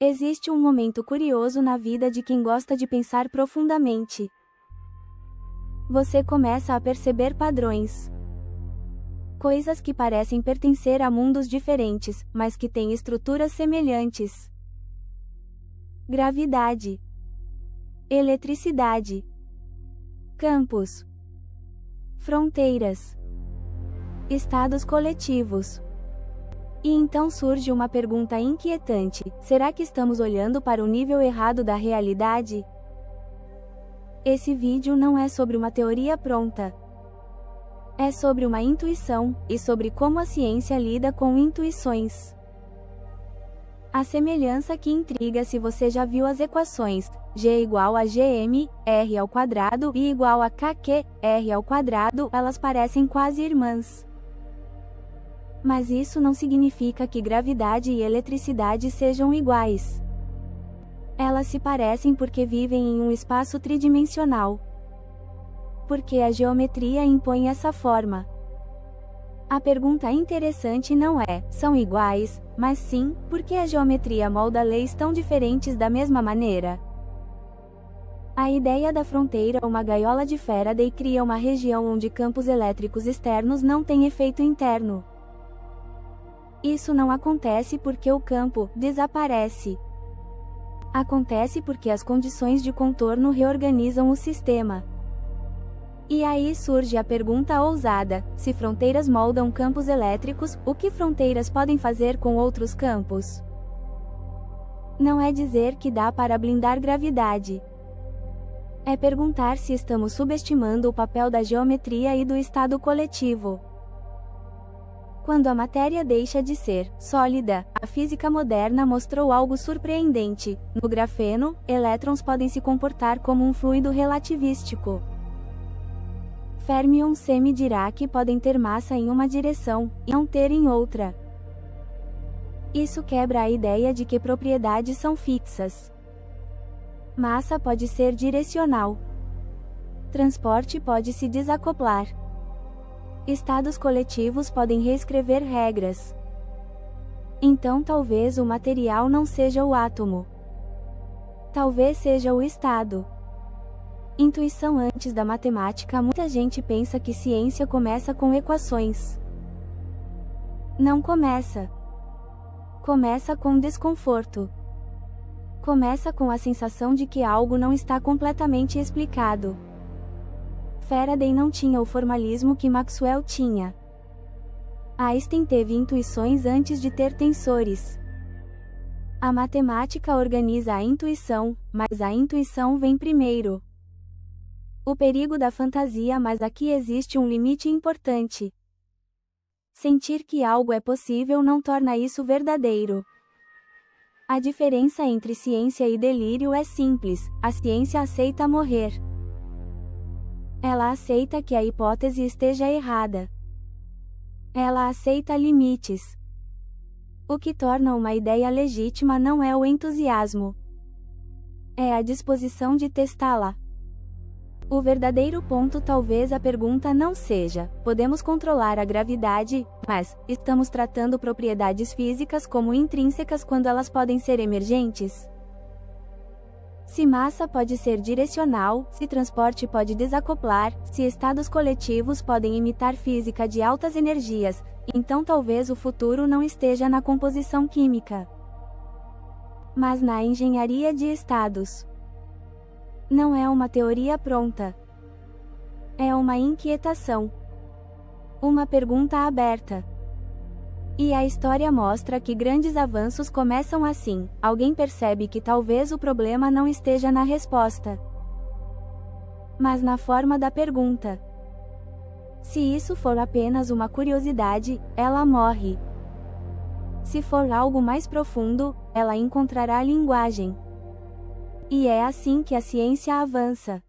Existe um momento curioso na vida de quem gosta de pensar profundamente. Você começa a perceber padrões. Coisas que parecem pertencer a mundos diferentes, mas que têm estruturas semelhantes. Gravidade, eletricidade, campos, fronteiras, estados coletivos. E então surge uma pergunta inquietante: será que estamos olhando para o nível errado da realidade? Esse vídeo não é sobre uma teoria pronta. É sobre uma intuição, e sobre como a ciência lida com intuições. A semelhança que intriga se você já viu as equações G igual a Gm, R ao quadrado e igual a KQ, R ao quadrado, elas parecem quase irmãs. Mas isso não significa que gravidade e eletricidade sejam iguais. Elas se parecem porque vivem em um espaço tridimensional. Porque a geometria impõe essa forma. A pergunta interessante não é, são iguais, mas sim, por que a geometria molda leis tão diferentes da mesma maneira? A ideia da fronteira ou uma gaiola de Faraday cria uma região onde campos elétricos externos não têm efeito interno. Isso não acontece porque o campo desaparece. Acontece porque as condições de contorno reorganizam o sistema. E aí surge a pergunta ousada: se fronteiras moldam campos elétricos, o que fronteiras podem fazer com outros campos? Não é dizer que dá para blindar gravidade. É perguntar se estamos subestimando o papel da geometria e do estado coletivo. Quando a matéria deixa de ser sólida, a física moderna mostrou algo surpreendente. No grafeno, elétrons podem se comportar como um fluido relativístico. Fermions semi-Dirac podem ter massa em uma direção, e não ter em outra. Isso quebra a ideia de que propriedades são fixas. Massa pode ser direcional. Transporte pode se desacoplar. Estados coletivos podem reescrever regras. Então talvez o material não seja o átomo. Talvez seja o estado. Intuição antes da matemática. Muita gente pensa que ciência começa com equações. Não começa. Começa com desconforto. Começa com a sensação de que algo não está completamente explicado. Faraday não tinha o formalismo que Maxwell tinha. Einstein teve intuições antes de ter tensores. A matemática organiza a intuição, mas a intuição vem primeiro. O perigo da fantasia, mas aqui existe um limite importante. Sentir que algo é possível não torna isso verdadeiro. A diferença entre ciência e delírio é simples: a ciência aceita morrer. Ela aceita que a hipótese esteja errada. Ela aceita limites. O que torna uma ideia legítima não é o entusiasmo. É a disposição de testá-la. O verdadeiro ponto talvez a pergunta não seja: podemos controlar a gravidade, mas, estamos tratando propriedades físicas como intrínsecas quando elas podem ser emergentes? Se massa pode ser direcional, se transporte pode desacoplar, se estados coletivos podem imitar física de altas energias, então talvez o futuro não esteja na composição química, mas na engenharia de estados. Não é uma teoria pronta. É uma inquietação. Uma pergunta aberta. E a história mostra que grandes avanços começam assim: alguém percebe que talvez o problema não esteja na resposta, mas na forma da pergunta. Se isso for apenas uma curiosidade, ela morre. Se for algo mais profundo, ela encontrará linguagem. E é assim que a ciência avança.